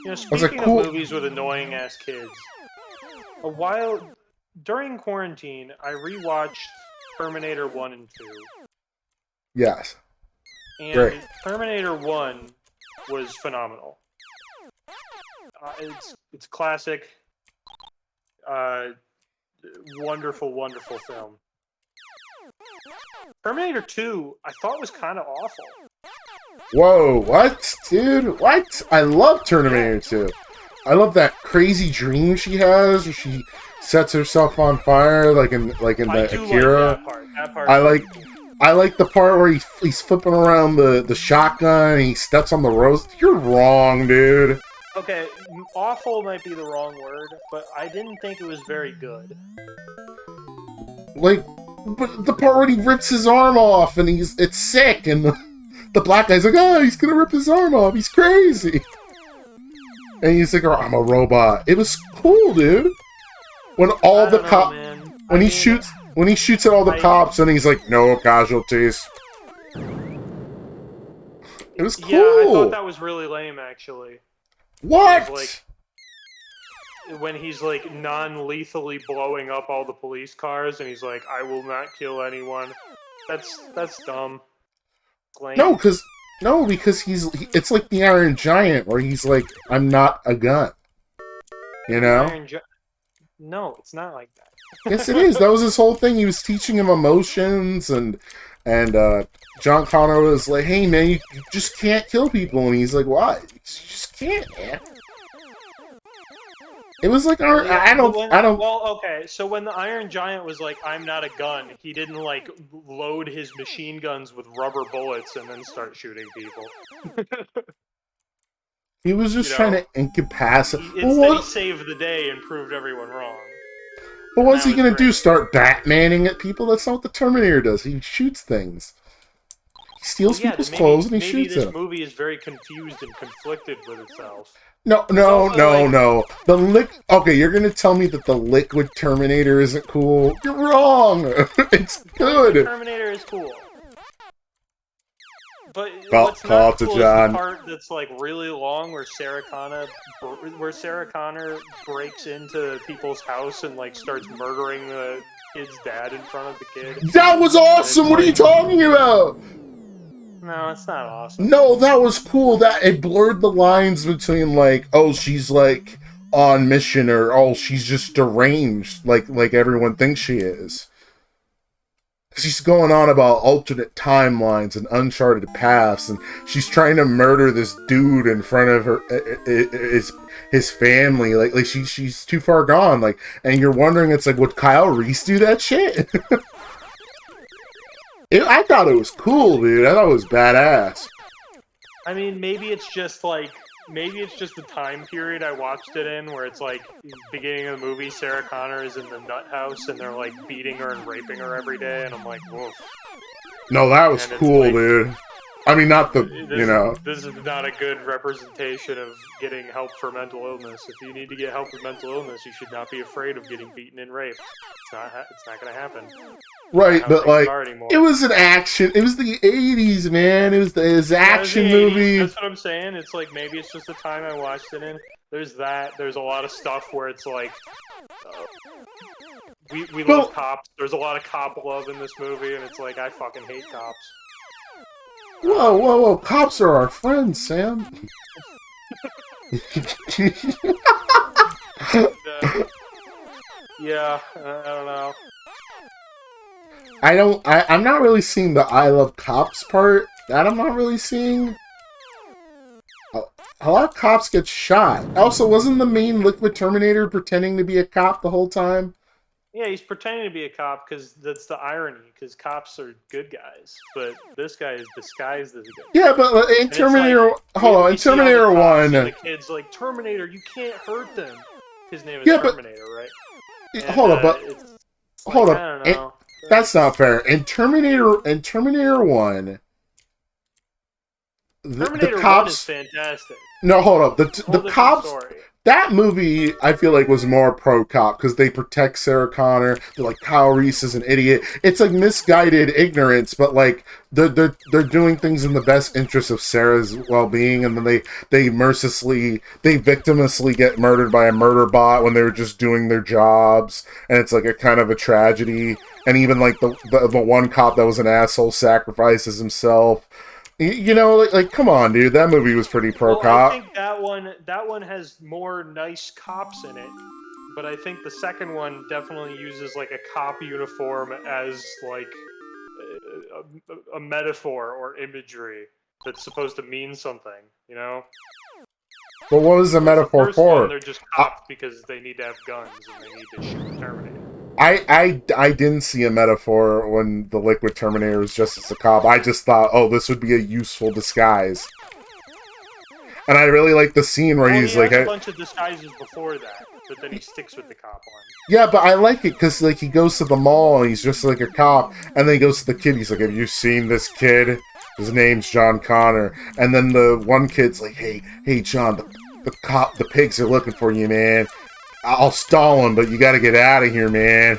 I was like, Speaking of cool. movies with annoying ass kids, during quarantine, I rewatched Terminator 1 and 2. Yes. And Great. Terminator 1 was phenomenal. It's classic, uh, wonderful, wonderful film. Terminator 2, I thought was kind of awful. Whoa, what? Dude, what? I love Terminator 2. I love that crazy dream she has where she sets herself on fire like in the Akira. Like that part. That part. I like the part where he's flipping around the shotgun and he steps on the rose. You're wrong, dude. Okay, awful might be the wrong word, but I didn't think it was very good. Like, but the part where he rips his arm off and it's sick and the black guy's like, oh, he's gonna rip his arm off. He's crazy. And he's like, oh, I'm a robot. It was cool, dude. When all the cops, when he shoots at all the cops, and he's like, no casualties. It was cool. Yeah, I thought that was really lame, actually. What? When he's like non-lethally blowing up all the police cars, and he's like, "I will not kill anyone." That's dumb. Lame. No, because it's like the Iron Giant, where he's like, "I'm not a gun," you know? No, it's not like that. Yes, it is. That was his whole thing. He was teaching him emotions, and John Connor was like, "Hey, man, you just can't kill people," and he's like, "What? You just can't, man." It was like, I don't. Well, okay. So when the Iron Giant was like, "I'm not a gun," he didn't like load his machine guns with rubber bullets and then start shooting people. He was just trying to incapacitate. Instead, he saved the day and proved everyone wrong. But what's he gonna do? Start Batmaning at people? That's not what the Terminator does. He shoots things. He steals people's clothes and he shoots them. Maybe this movie is very confused and conflicted with itself. No. Okay, you're gonna tell me that the liquid Terminator isn't cool? You're wrong. It's good. The Terminator is cool. But what's not cool is the part that's like really long, where Sarah Connor breaks into people's house and like starts murdering the kid's dad in front of the kid. That was awesome. What are you talking about? No, it's not awesome. No, that was cool. That it blurred the lines between like, oh, she's like on mission, or oh, she's just deranged, like everyone thinks she is. She's going on about alternate timelines and uncharted paths, and she's trying to murder this dude in front of her, his family. Like she's too far gone. Like, and you're wondering, it's like, would Kyle Reese do that shit? I thought it was cool, dude. I thought it was badass. I mean, maybe it's just the time period I watched it in, where it's like beginning of the movie, Sarah Connor is in the nut house and they're like beating her and raping her every day, and I'm like, woof. No, that was cool, like, dude. I mean, not the, This is not a good representation of getting help for mental illness. If you need to get help with mental illness, you should not be afraid of getting beaten and raped. It's not going to happen. Right, but like, it was an action. It was the 80s, man. It was his action movie. That's what I'm saying. It's like, maybe it's just the time I watched it in. There's that. There's a lot of stuff where it's like, we love cops. There's a lot of cop love in this movie, and it's like, I fucking hate cops. Whoa. Cops are our friends, Sam. Yeah, I don't know. I'm not really seeing the I love cops part. That I'm not really seeing. A lot of cops get shot. Also, wasn't the main Liquid Terminator pretending to be a cop the whole time? Yeah, he's pretending to be a cop because that's the irony, because cops are good guys, but this guy is disguised as a good guy. Yeah, but in Terminator... in Terminator 1... The kid's like, Terminator, you can't hurt them. His name is Terminator, right? And, hold up. I don't know. That's not fair. In Terminator 1... Terminator 1 is fantastic. No, hold up. The That movie, I feel like, was more pro-cop, because they protect Sarah Connor. They're like, Kyle Reese is an idiot. It's like misguided ignorance, but like, they're doing things in the best interest of Sarah's well-being, and then they victimously get murdered by a murder bot when they were just doing their jobs, and it's like a kind of a tragedy. And even like the one cop that was an asshole sacrifices himself. You know, like, come on, dude. That movie was pretty pro-cop. Well, I think that one has more nice cops in it, but I think the second one definitely uses like a cop uniform as like a metaphor or imagery that's supposed to mean something, you know? But what was the metaphor first for? One, they're just cops because they need to have guns and they need to shoot the Terminator. I didn't see a metaphor when the Liquid Terminator was just as a cop. I just thought, oh, this would be a useful disguise. And I really like the scene where he's like, a bunch of disguises before that, but then he sticks with the cop one. Yeah, but I like it because like he goes to the mall and he's just like a cop, and then he goes to the kid. He's like, "Have you seen this kid? His name's John Connor." And then the one kid's like, "Hey, John, the pigs are looking for you, man. I'll stall him, but you got to get out of here, man."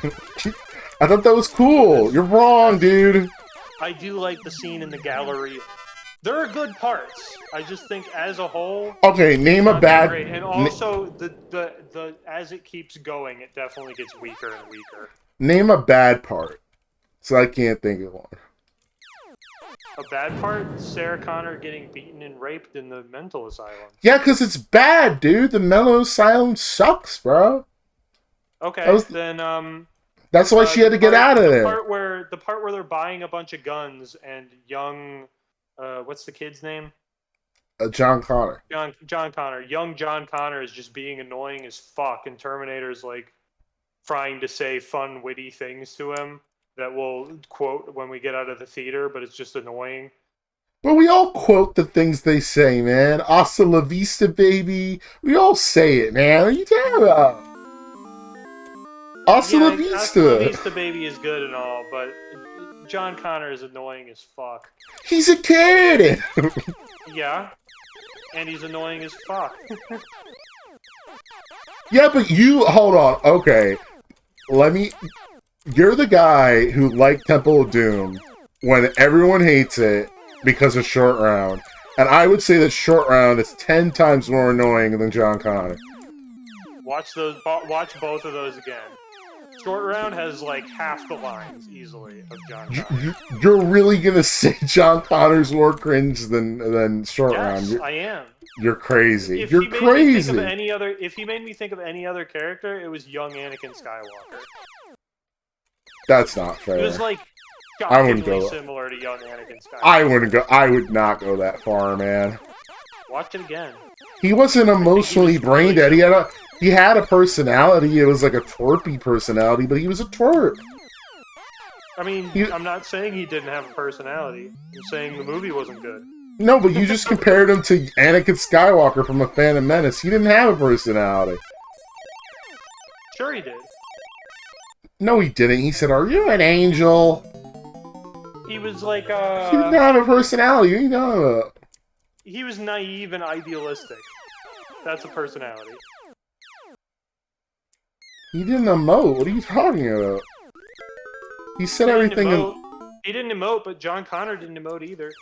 I thought that was cool. You're wrong, dude. I do like the scene in the gallery. There are good parts. I just think, as a whole, okay, name a bad. Great. And also, the as it keeps going, it definitely gets weaker and weaker. Name a bad part. So I can't think of one. A bad part? Sarah Connor getting beaten and raped in the mental asylum. Yeah, because it's bad, dude. The mental asylum sucks, bro. Okay, then that's why she had to get out of there. The part where they're buying a bunch of guns and young, what's the kid's name? John Connor. John Connor. Young John Connor is just being annoying as fuck, and Terminator's like trying to say fun, witty things to him that we'll quote when we get out of the theater, but it's just annoying. But we all quote the things they say, man. Hasta la vista, baby. We all say it, man. What are you talking about? Hasta la vista. Hasta la vista, baby is good and all, but John Connor is annoying as fuck. He's a kid! Yeah. And he's annoying as fuck. Yeah, but hold on. Okay. You're the guy who liked Temple of Doom when everyone hates it because of Short Round. And I would say that Short Round is 10 times more annoying than John Connor. Watch both of those again. Short Round has like half the lines easily of John Connor. You're really gonna say John Connor's more cringe than Short Round? Yes, I am. You're crazy. If You're crazy. If he made me think of any other character, it was young Anakin Skywalker. That's not fair. It was like I wouldn't go similar to young Anakin I Skywalker. would not go that far, man. Watch it again. He wasn't emotionally brain dead. He had a personality. It was like a twerpy personality, but he was a twerp. I mean, I'm not saying he didn't have a personality. I'm saying the movie wasn't good. No, but you just compared him to Anakin Skywalker from A Phantom Menace. He didn't have a personality. Sure he did. No, he didn't. He said, "Are you an angel?" He was like, He didn't have a personality. What are you talking about? He was naive and idealistic. That's a personality. He didn't emote. What are you talking about? He said everything. He didn't emote, but John Connor didn't emote either.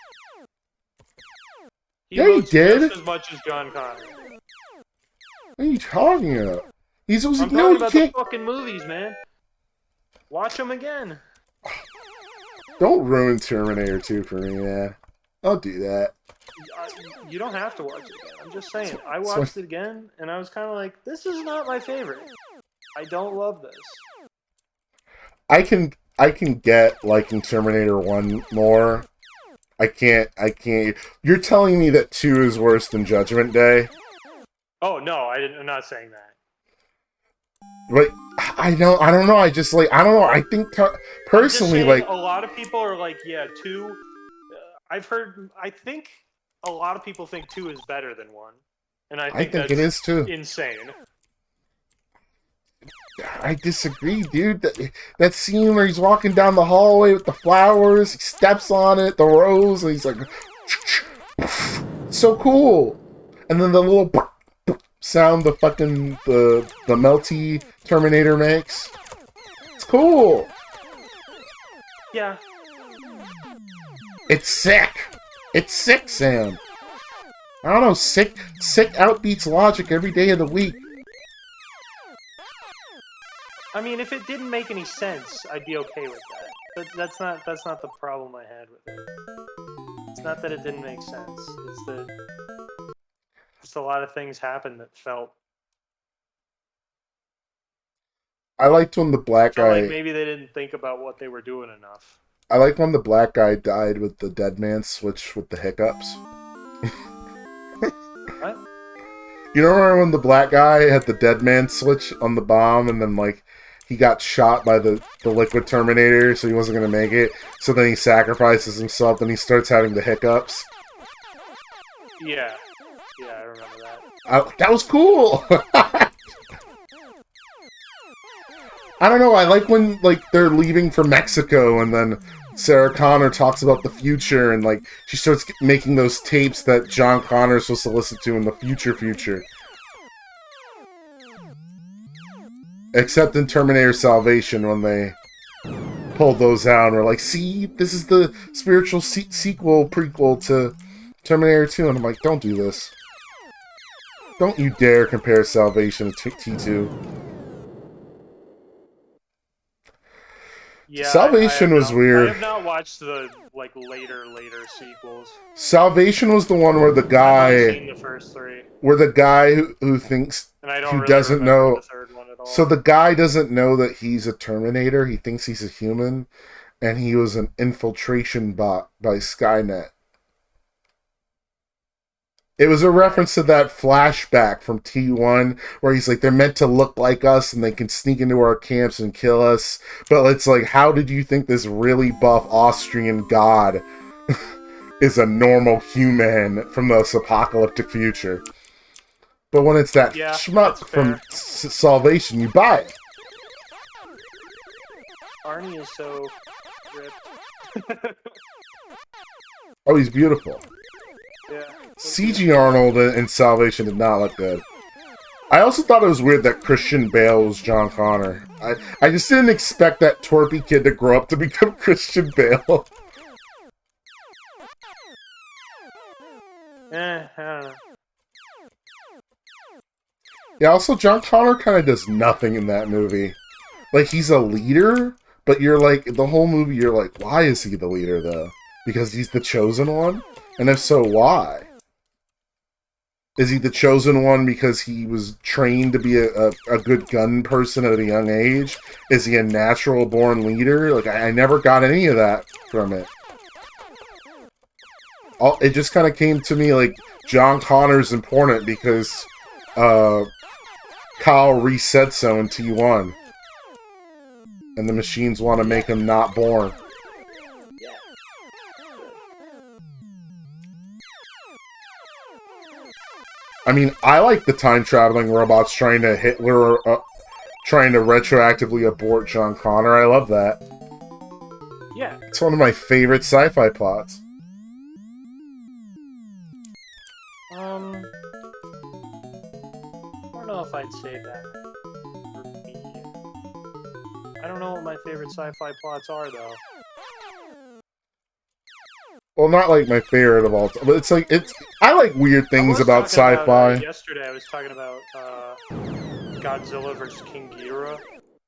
He did. Just as much as John Connor. What are you talking about? He's I'm talking about the fucking movies, man. Watch them again. Don't ruin Terminator 2 for me, man. Don't do that. You don't have to watch it again. I'm just saying. I watched it again, and I was kind of like, this is not my favorite. I don't love this. I can get liking Terminator 1 more. I can't. You're telling me that 2 is worse than Judgment Day? Oh, no, I'm not saying that. But I don't know. I just like, I don't know. I think personally, like, a lot of people are like, yeah, 2. I think a lot of people think 2 is better than 1, and I think it is too. Insane. I disagree, dude. That scene where he's walking down the hallway with the flowers, he steps on it, the rose, and he's like, so cool. And then the little sound the fucking the melty Terminator makes. It's cool. Yeah. It's sick. It's sick, Sam. I don't know, sick outbeats logic every day of the week. I mean, if it didn't make any sense, I'd be okay with that. But that's not the problem I had with it. It's not that it didn't make sense. It's that just a lot of things happened that felt. I liked when the black guy. Like maybe they didn't think about what they were doing enough. I like when the black guy died with the dead man switch with the hiccups. What? You remember when the black guy had the dead man switch on the bomb and then, like, he got shot by the liquid Terminator, so he wasn't going to make it. So then he sacrifices himself and he starts having the hiccups. Yeah. Yeah, I remember that. That was cool! I don't know, I like when, like, they're leaving for Mexico and then Sarah Connor talks about the future and, like, she starts making those tapes that John Connor's supposed to listen to in the future. Except in Terminator Salvation when they pulled those out and were like, see, this is the spiritual prequel to Terminator 2. And I'm like, don't do this. Don't you dare compare Salvation to T2. Yeah, Salvation was weird. I have not watched the like later sequels. Salvation was the one where the guy, I've seen the first three, where the guy who thinks and I don't who really doesn't know. the third one at all. So the guy doesn't know that he's a Terminator. He thinks he's a human, and he was an infiltration bot by Skynet. It was a reference to that flashback from T1 where he's like, they're meant to look like us and they can sneak into our camps and kill us. But it's like, how did you think this really buff Austrian god is a normal human from this apocalyptic future? But when it's that schmuck from Salvation, you buy it. Arnie is so ripped. Oh, he's beautiful. Yeah. CG Arnold in Salvation did not look good. I also thought it was weird that Christian Bale was John Connor. I just didn't expect that twerpy kid to grow up to become Christian Bale. I don't know. Yeah, also John Connor kind of does nothing in that movie. Like, he's a leader, but you're like, the whole movie you're like, why is he the leader though? Because he's the chosen one? And if so, why? Is he the chosen one because he was trained to be a good gun person at a young age? Is he a natural born leader? Like, I never got any of that from it. It just kind of came to me like John Connor's important because Kyle Reese said so in T1. And the machines want to make him not born. I mean, I like the time-traveling robots trying to trying to retroactively abort John Connor. I love that. Yeah. It's one of my favorite sci-fi plots. I don't know if I'd say that for me. I don't know what my favorite sci-fi plots are, though. Well, not like my favorite of all time, but it's like, I like weird things about sci-fi. Yesterday I was talking about Godzilla vs. King Ghidorah,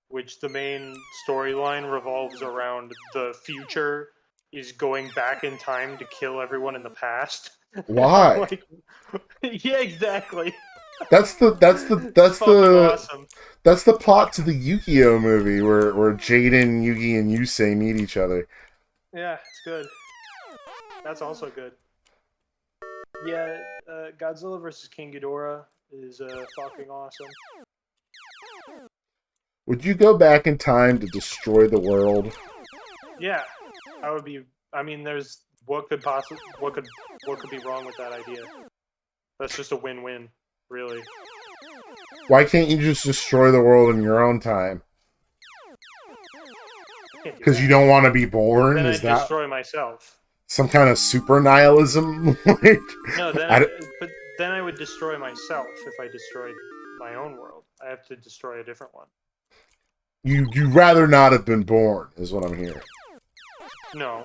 which the main storyline revolves around the future is going back in time to kill everyone in the past. Why? Like, yeah, exactly. That's the Awesome. That's the plot to the Yu-Gi-Oh movie where Jaden, Yugi, and Yusei meet each other. Yeah, it's good. That's also good. Yeah, Godzilla vs. King Ghidorah is fucking awesome. Would you go back in time to destroy the world? Yeah, I would be. I mean, there's what could be wrong with that idea? That's just a win-win, really. Why can't you just destroy the world in your own time? Because you don't want to be born? Then Is I'd that destroy myself. some kind of super nihilism? No, then I would destroy myself if I destroyed my own world. I have to destroy a different one. You'd rather not have been born, is what I'm hearing. No.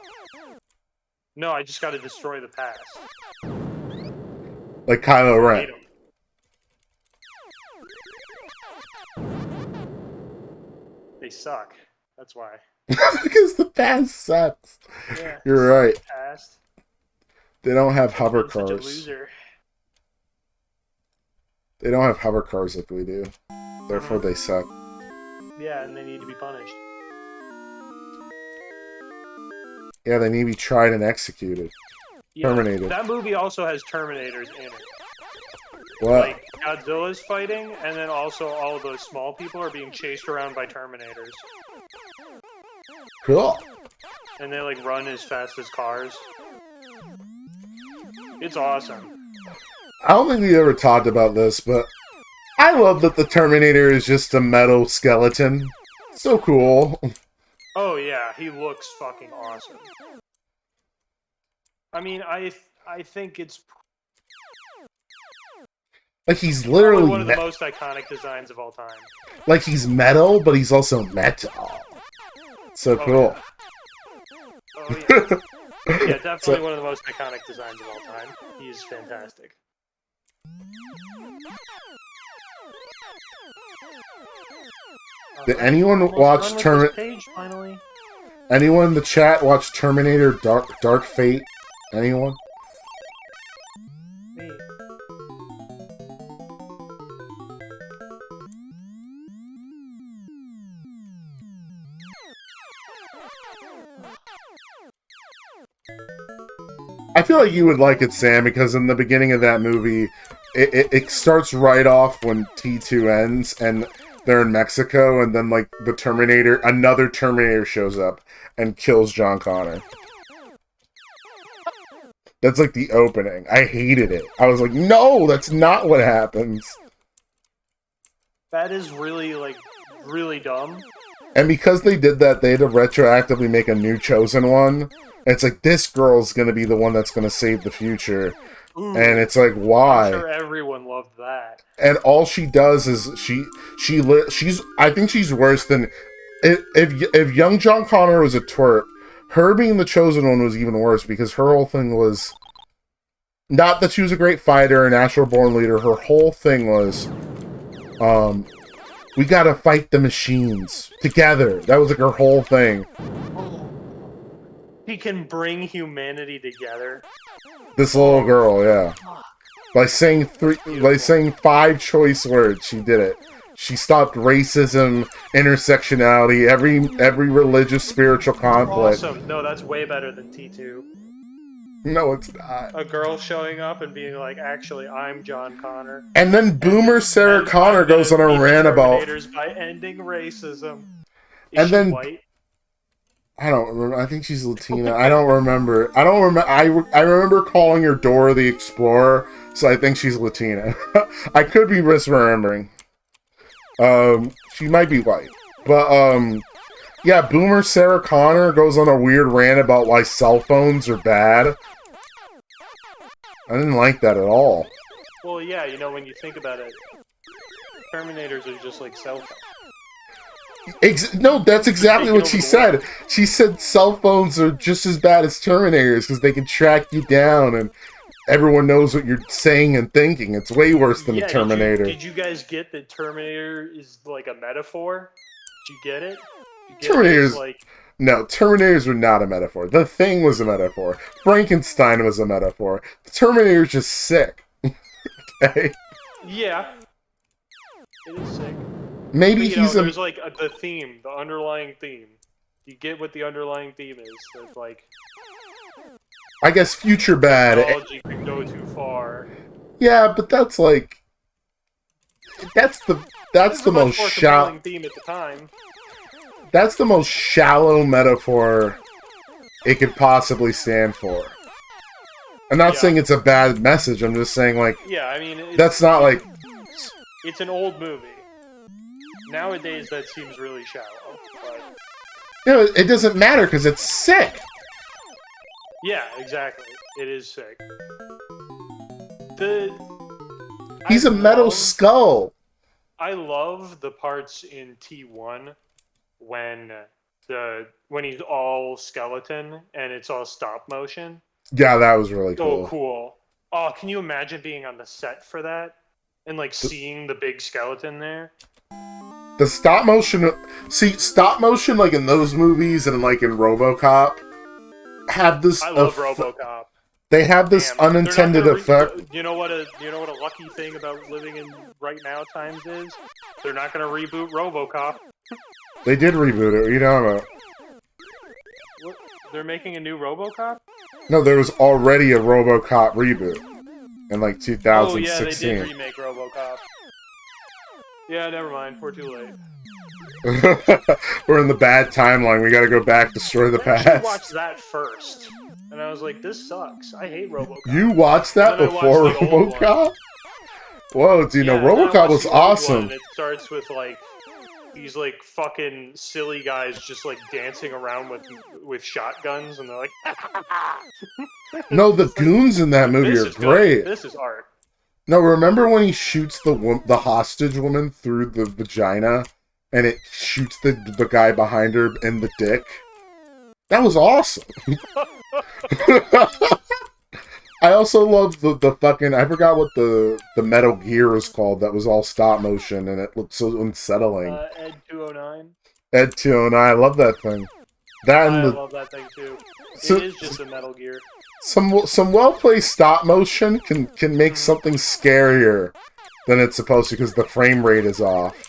No, I just gotta destroy the past. Like Kylo I Ren. hate 'em. They suck. That's why. Because the past sucks. Yeah, You're right. past. They don't have hover I'm such a cars. loser. They don't have hover cars like we do. Therefore, they suck. Yeah, and they need to be punished. Yeah, they need to be tried and executed. Yeah, Terminated. that movie also has Terminators in it. What? Like, Godzilla's fighting, and then also all of those small people are being chased around by Terminators. Cool. And they, like, run as fast as cars. It's awesome. I don't think we ever talked about this, but I love that the Terminator is just a metal skeleton. So cool. Oh, yeah, he looks fucking awesome. I mean, I think it's Like he's probably literally one of the most iconic designs of all time. like he's metal, but he's also metal. So cool. Yeah. Oh, yeah. Yeah, definitely one of the most iconic designs of all time. He's fantastic. Did anyone watch finally? Anyone in the chat watch Terminator Dark Fate? Anyone? Me. I feel like you would like it, Sam, because in the beginning of that movie, it starts right off when T2 ends, and they're in Mexico, and then, like, another Terminator shows up and kills John Connor. That's, like, the opening. I hated it. I was like, no, that's not what happens. That is really, like, really dumb. And because they did that, they had to retroactively make a new Chosen One. It's like, this girl's gonna be the one that's gonna save the future. Ooh, and it's like, why? I'm sure everyone loved that. And all she does is she's I think she's worse than if young John Connor was a twerp, her being the Chosen One was even worse, because her whole thing was not that she was a great fighter, a natural born leader. Her whole thing was we gotta fight the machines together. That was like her whole thing. He can bring humanity together. This little girl, yeah. By saying 5 choice words, she did it. She stopped racism, intersectionality, every religious, spiritual conflict. Awesome. No, that's way better than T2. No, it's not. A girl showing up and being like, actually, I'm John Connor. And then Boomer Sarah Connor goes on a rant about by ending racism. Is and she then white? I don't remember. I think she's Latina. I don't remember. I remember calling her Dora the Explorer, so I think she's Latina. I could be misremembering. She might be white. But, yeah, Boomer Sarah Connor goes on a weird rant about why cell phones are bad. I didn't like that at all. Well, yeah, you know, when you think about it, Terminators are just like cell phones. No, that's exactly what she said. She said cell phones are just as bad as Terminators because they can track you down and everyone knows what you're saying and thinking. It's way worse than a Terminator. Did you guys get that Terminator is like a metaphor? Did you get it? Terminators, like... No, Terminators were not a metaphor. The Thing was a metaphor. Frankenstein was a metaphor. The Terminator's just sick. Okay? Yeah. It is sick. Maybe but, there's like the theme, the underlying theme. You get what the underlying theme is. So it's like, I guess future bad. Technology can go too far. Yeah, but that's like that's the most shallow theme at the time. That's the most shallow metaphor it could possibly stand for. I'm not saying it's a bad message. I'm just saying, like, yeah, I mean, that's not like it's an old movie. Nowadays, that seems really shallow. But... No, it doesn't matter because it's sick. Yeah, exactly. It is sick. He's a metal skull. I love the parts in T1 when he's all skeleton and it's all stop motion. Yeah, that was really So cool. cool. Oh, can you imagine being on the set for that and like seeing the big skeleton there? The stop motion, stop motion like in those movies and like in RoboCop have this. I love RoboCop. They have this unintended effect. You know what a lucky thing about living in right now times is? They're not going to reboot RoboCop. They did reboot it. You know about? What? They're making a new RoboCop? No, there was already a RoboCop reboot in like 2016. Oh yeah, they did remake RoboCop. Yeah, never mind. We're too late. We're in the bad timeline. We got to go back, destroy the past. I watched that first, and I was like, "This sucks. I hate RoboCop." You watched that before RoboCop? Whoa, dude! No, RoboCop was awesome. It starts with like these like fucking silly guys just like dancing around with shotguns, and they're like, no, the goons in that movie are great. This is art. No, remember when he shoots the hostage woman through the vagina, and it shoots the guy behind her in the dick? That was awesome. I also love the fucking, I forgot what the Metal Gear is called that was all stop motion and it looked so unsettling. Ed 209. Ed 209, I love that thing. I love that thing too. It is just a Metal Gear. Some well-placed stop motion can make something scarier than it's supposed to because the frame rate is off.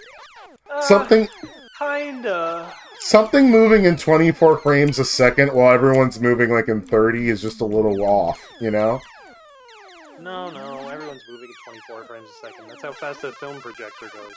Kinda. Something moving in 24 frames a second while everyone's moving like in 30 is just a little off, you know? No, everyone's moving at 24 frames a second. That's how fast a film projector goes.